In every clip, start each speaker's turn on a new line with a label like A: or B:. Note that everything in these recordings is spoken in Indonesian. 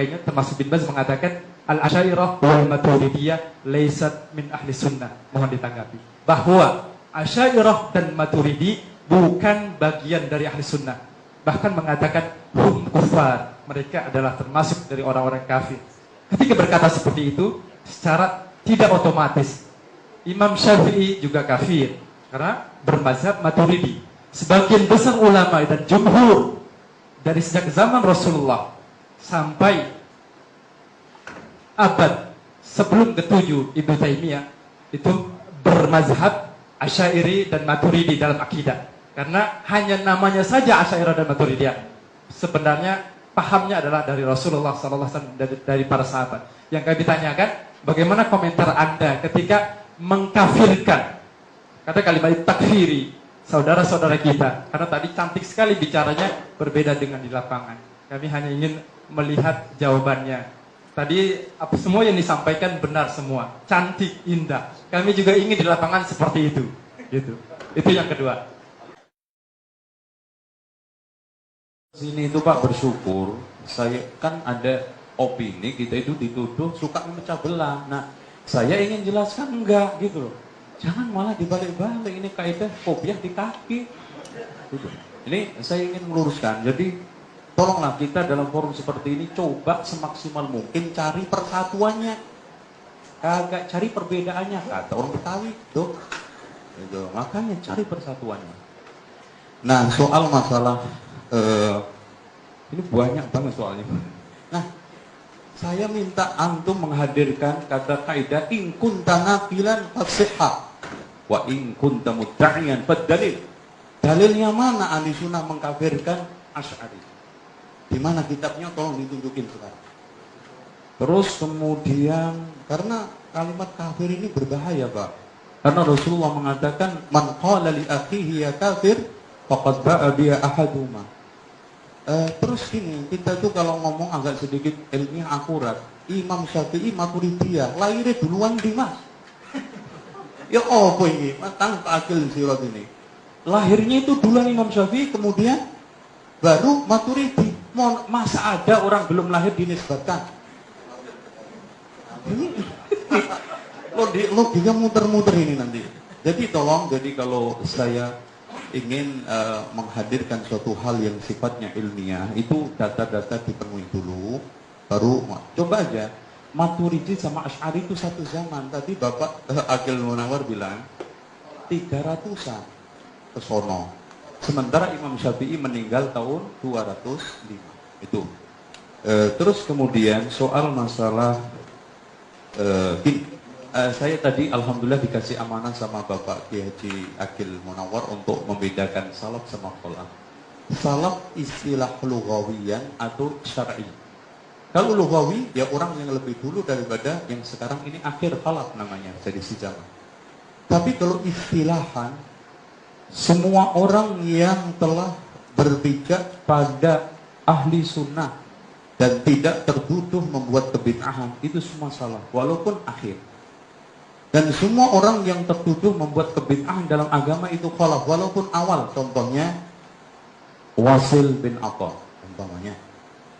A: kayaknya termasuk bin Baz mengatakan al-Asy'ariyah wal Maturidiyah laysat min ahli sunnah. Mohon ditanggapi bahwa Asy'ariyah dan Maturidi bukan bagian dari ahli sunnah. Bahkan mengatakan hum kufar, mereka adalah termasuk dari orang-orang kafir. Ketika berkata seperti itu, secara tidak otomatis Imam Syafi'i juga kafir karena bermazhab Maturidi. Sebagian besar ulama dan jumhur dari sejak zaman Rasulullah sampai abad sebelum ke-7 Ibnu Taimiyah itu bermazhab Asy'ari dan Maturidi dalam akidah. Karena hanya namanya saja Asy'ari dan Maturidiyah. Sebenarnya pahamnya adalah dari Rasulullah SAW, dari para sahabat. Yang kami tanyakan, bagaimana komentar Anda ketika mengkafirkan, kata kalimat takfiri saudara-saudara kita? Karena tadi cantik sekali bicaranya, berbeda dengan di lapangan. Kami hanya ingin melihat jawabannya. Tadi semua yang disampaikan benar semua, cantik, indah. Kami juga ingin di lapangan seperti itu. Gitu. Itu yang kedua.
B: Sini itu Pak bersyukur, saya kan ada opini kita itu dituduh suka memecah belah. Nah, saya ingin jelaskan enggak gitu loh. Jangan malah dibalik-balik, ini kaidah kopiah di kaki. Gitu. Ini saya ingin meluruskan. Jadi tolonglah kita dalam forum seperti ini coba semaksimal mungkin cari persatuannya. Kagak cari perbedaannya, kata orang Betawi, tuh. Gitu. Makanya cari persatuannya. Nah, soal masalah ini banyak banget soalnya. Nah, saya minta antum menghadirkan kata kaidah in kunta naqilan fasihha wa in kunta mudda'iyan fadalil. Dalilnya mana ahli sunnah mengkafirkan Asy'ari? Di mana kitabnya, tolong ditunjukin sekarang. Terus kemudian karena kalimat kafir ini berbahaya, Pak. Karena Rasulullah mengatakan man qala li akhihi ya kafir faqad ba'a bi ahaduma. Terus gini, kita tuh kalau ngomong agak sedikit ilmiah akurat, Imam Syafi'i Maturidiyah, lahirnya duluan di Mas. Ya apa ini? Matang akil sirat ini. Lahirnya itu duluan Imam Syafi'i, kemudian baru Maturidi. Masa ada orang belum lahir dinisbatkan? Ini logika muter-muter ini nanti. Jadi tolong, jadi kalau saya ingin menghadirkan suatu hal yang sifatnya ilmiah, itu data-data dipenuhi dulu, baru coba aja Maturidi sama Asy'ari itu satu zaman. Tadi Bapak Akil Munawar bilang 300-an ke sono. Sementara Imam Syafi'i meninggal tahun 205. Itu. Terus kemudian soal masalah saya tadi alhamdulillah dikasih amanah sama Bapak Kiai Haji Akil Munawar untuk membedakan salaf sama kholaf. Salaf istilah lughawiyan atau syar'i. Kalau lughawi ya orang yang lebih dulu daripada yang sekarang ini akhir khalaf namanya, jadi si zaman. Tapi kalau istilahan, semua orang yang telah berpijak pada ahli sunnah dan tidak tertuduh membuat kebid'ahan, itu semua salah, walaupun akhir. Dan semua orang yang tertuduh membuat kebid'ahan dalam agama itu khalaf, walaupun awal. Contohnya Wasil bin Atha, umpamanya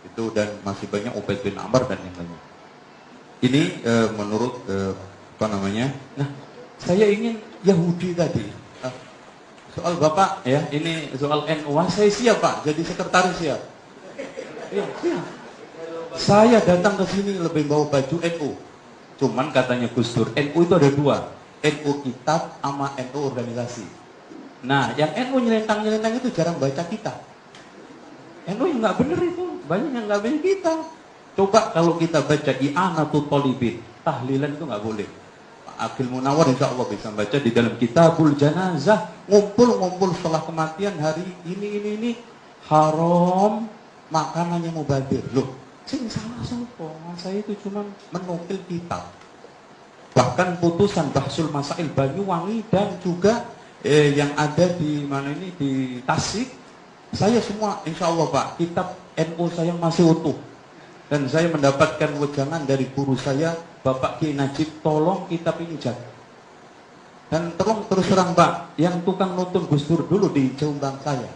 B: itu, dan masih banyak Ubaid bin Amr dan yang lainnya. Ini menurut apa namanya? Nah, saya ingin Yahudi tadi. Soal Bapak ya, ini soal NU. Saya siap Pak, jadi sekretaris ya. Iya, siap. Saya datang ke sini lebih bawa baju NU. Cuman katanya Gus Dur, NU itu ada dua, NU kitab sama NU organisasi. Nah, yang NU nyelentang-nyelentang itu jarang baca kitab. NU yang nggak bener itu, banyak yang nggak bener kita. Coba kalau kita baca I'anatul Thalibin, tahlilan itu nggak boleh. Pak Akil Munawar insya Allah bisa baca di dalam Kitabul Janazah, ngumpul-ngumpul setelah kematian hari ini haram, makanannya mubadir. Loh, sing salah sopo, saya itu cuma menukil kitab. Bahkan putusan Bahsul Masail Banyuwangi dan juga yang ada di mana ini di Tasik, saya semua insya Allah Pak, kitab NU saya masih utuh. Dan saya mendapatkan wejangan dari guru saya Bapak Kiai Najib, tolong kitab ini jaga. Dan tolong terus terang Pak, yang tukang nuntun Gus Dur dulu di Jombang saya,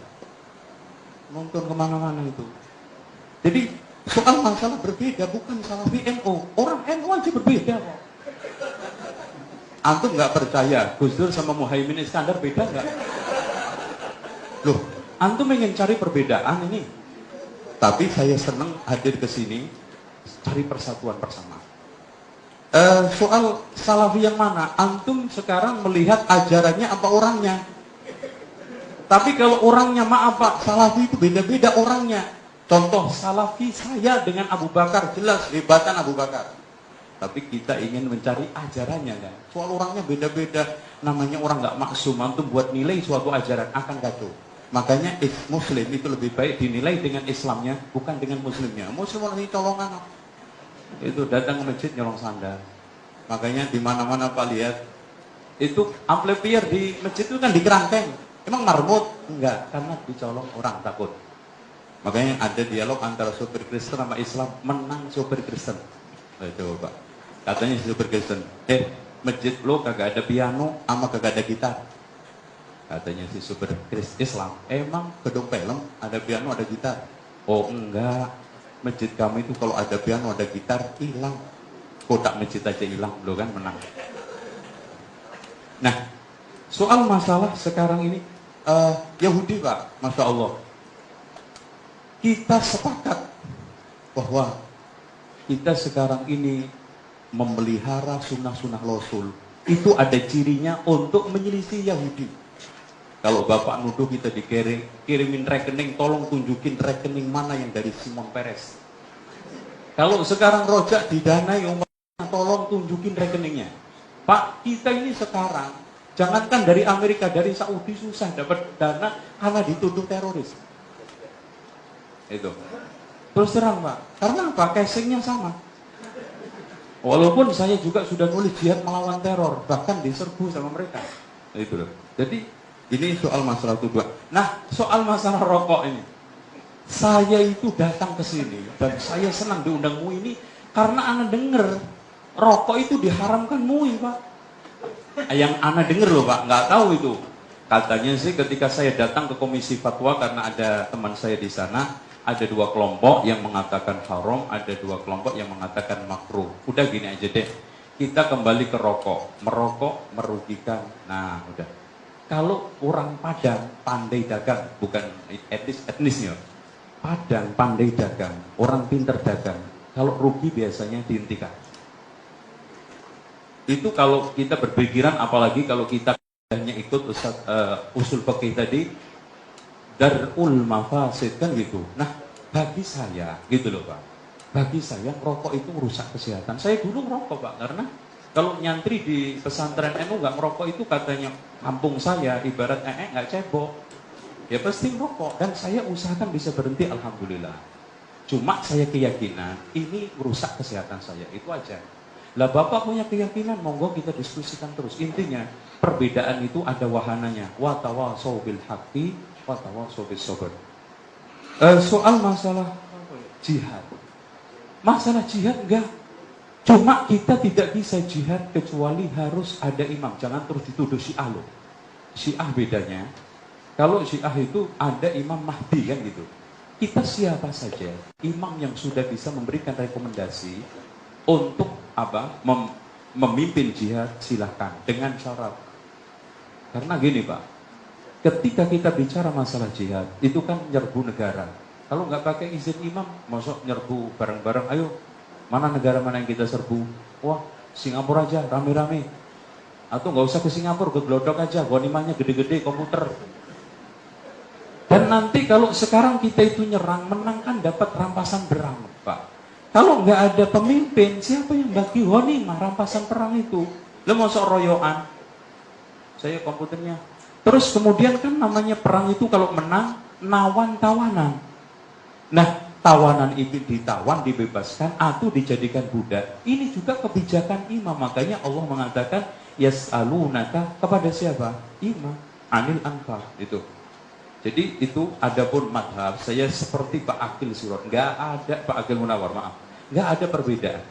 B: nuntun kemana-mana itu. Jadi Soal masalah berbeda, bukan Salafi NU. Orang NU aja berbeda kok. Antum nggak percaya Gus Dur sama Muhaimin Iskandar beda nggak? Loh, antum ingin cari perbedaan ini. Tapi saya senang hadir ke sini cari persatuan bersama. Soal Salafi yang mana? Antum sekarang melihat ajarannya apa orangnya? Tapi kalau orangnya maaf Pak, Salafi itu beda-beda orangnya. Contoh Salafi saya dengan Abu Bakar, jelas hebatan Abu Bakar. Tapi kita ingin mencari ajarannya kan. Soal orangnya beda-beda. Namanya orang nggak maksum, antum buat nilai suatu ajaran akan kacau. Makanya Muslim itu lebih baik dinilai dengan Islamnya, bukan dengan Muslimnya. Muslim orang ini colongan. Itu datang ke masjid nyolong sandal. Makanya di mana-mana Pak lihat, itu amplifier di masjid itu kan di kerangkeng. Emang marmut? Enggak, karena dicolong orang takut. Makanya ada dialog antara sopir Kristen sama Islam, menang sopir Kristen. Coba, katanya sopir Kristen, masjid lo kagak ada piano, sama kagak ada gitar. Katanya si sopir Islam, emang gedung film ada piano ada gitar? Oh enggak, masjid kami itu kalau ada piano ada gitar hilang. Kotak masjid aja hilang, lo kan menang. Nah, soal masalah sekarang ini, Yahudi Pak, Masya Allah. Kita sepakat bahwa kita sekarang ini memelihara sunnah-sunnah Rasul. Itu ada cirinya untuk menyelisih Yahudi. Kalau Bapak nuduh kita dikirimin rekening, tolong tunjukin rekening mana yang dari Simon Peres. Kalau sekarang rojak didanai, tolong tunjukin rekeningnya. Pak, kita ini sekarang, jangankan dari Amerika, dari Saudi susah dapat dana karena dituduh teroris. Itu. Terus terang Pak, karena apa? Casingnya sama. Walaupun saya juga sudah nulis jihad melawan teror, bahkan diserbu sama mereka. Itu loh. Jadi ini soal masalah tuduhan. Nah, soal masalah rokok ini, saya itu datang ke sini dan saya senang diundang MUI ini karena ana denger rokok itu diharamkan MUI Pak. Yang ana denger loh Pak, nggak tahu itu. Katanya sih ketika saya datang ke Komisi Fatwa karena ada teman saya di sana. Ada dua kelompok yang mengatakan haram, ada dua kelompok yang mengatakan makruh. Udah gini aja deh, kita kembali ke rokok. Merokok merugikan. Nah, udah. Kalau orang Padang pandai dagang, bukan etnisnya. Padang pandai dagang, orang pinter dagang. Kalau rugi biasanya dihentikan. Itu kalau kita berpikiran, apalagi kalau kita hanya ikut usul fikih tadi, darul mafasid kan gitu. Nah, bagi saya gitu loh Pak. Bagi saya rokok itu merusak kesehatan. Saya dulu merokok Pak, karena kalau nyantri di pesantren NU nggak merokok itu katanya kampung saya ibarat nggak cebok. Ya pasti merokok dan saya usahakan bisa berhenti alhamdulillah. Cuma saya keyakinan ini merusak kesehatan saya, itu aja. Lah Bapak punya keyakinan, monggo kita diskusikan terus. Intinya perbedaan itu ada wahananya. Wa tawasau bil haqqi sobir. Soal masalah jihad, masalah jihad enggak. Cuma kita tidak bisa jihad kecuali harus ada imam. Jangan terus dituduh Syiah loh. Syiah bedanya, kalau Syiah itu ada Imam Mahdi kan gitu. Kita siapa saja imam yang sudah bisa memberikan rekomendasi untuk apa memimpin jihad silahkan dengan syarat. Karena gini Pak. Ketika kita bicara masalah jihad, itu kan nyerbu negara. Kalau nggak pakai izin imam, masuk nyerbu bareng-bareng, ayo, mana negara mana yang kita serbu? Wah, Singapura aja, rame-rame. Atau nggak usah ke Singapura, ke Glodok aja, ghanimahnya gede-gede, komputer. Dan nanti kalau sekarang kita itu nyerang, menang kan dapat rampasan perang, Pak. Kalau nggak ada pemimpin, siapa yang bagi ghanimah, rampasan perang itu? Lo masuk royoan, saya komputernya. Terus kemudian kan namanya perang itu kalau menang, nawan tawanan. Nah, tawanan itu ditawan, dibebaskan, atau dijadikan budak. Ini juga kebijakan imam. Makanya Allah mengatakan, yas'alunaka kepada siapa? Imam. Anil anfal. Itu. Jadi itu adapun madhab, saya seperti Pak Akil Surat. Nggak ada, Pak Akil Munawar, maaf. Nggak ada perbedaan.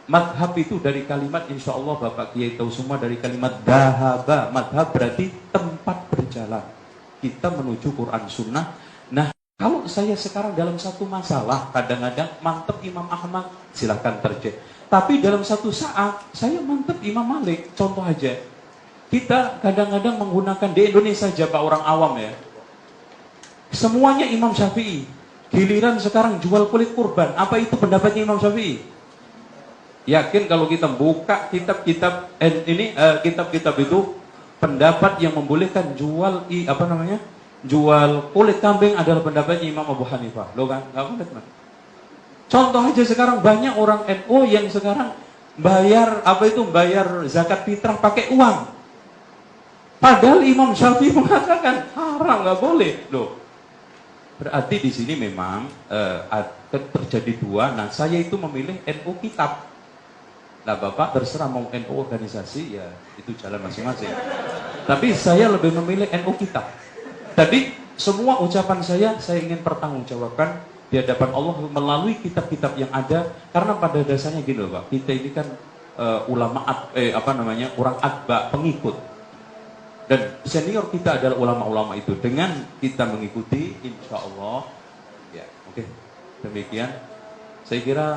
B: Madhab itu dari kalimat, insya Allah Bapak Kiai tahu semua dari kalimat dahaba. Madhab berarti tempat berjalan. Kita menuju Quran Sunnah. Nah, Kalau saya sekarang dalam satu masalah, kadang-kadang mantep Imam Ahmad, silahkan terjeh. Tapi dalam satu saat, saya mantep Imam Malik. Contoh aja, kita kadang-kadang menggunakan di Indonesia saja Pak, orang awam ya. Semuanya Imam Syafi'i. Giliran sekarang jual kulit kurban. Apa itu pendapatnya Imam Syafi'i? Yakin kalau kita buka kitab-kitab kitab-kitab itu, pendapat yang membolehkan jual jual kulit kambing adalah pendapatnya Imam Abu Hanifah. Loh kan? Nggak boleh kan? Contoh aja sekarang banyak orang NU yang sekarang bayar zakat fitrah pakai uang. Padahal Imam Syafi'i mengatakan haram, nggak boleh. Loh. Berarti di sini memang terjadi dua. Nah, saya itu memilih NU kitab. Nah, Bapak terserah mau NU organisasi, ya itu jalan masing-masing. Tapi saya lebih memilih NU kitab. Tadi semua ucapan saya ingin pertanggungjawabkan di hadapan Allah melalui kitab-kitab yang ada. Karena pada dasarnya gini loh Pak, kita ini kan orang atba, pengikut. Dan senior kita adalah ulama-ulama itu. Dengan kita mengikuti, insya Allah, ya oke. Demikian, saya kira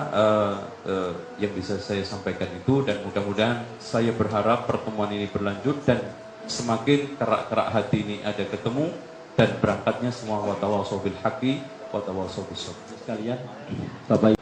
B: yang bisa saya sampaikan itu, dan mudah-mudahan saya berharap pertemuan ini berlanjut dan semakin kerak-kerak hati ini ada ketemu dan berangkatnya semua wa tawassaw bil haqqi wa tawassaw bis sabr. Sekalian, Bapak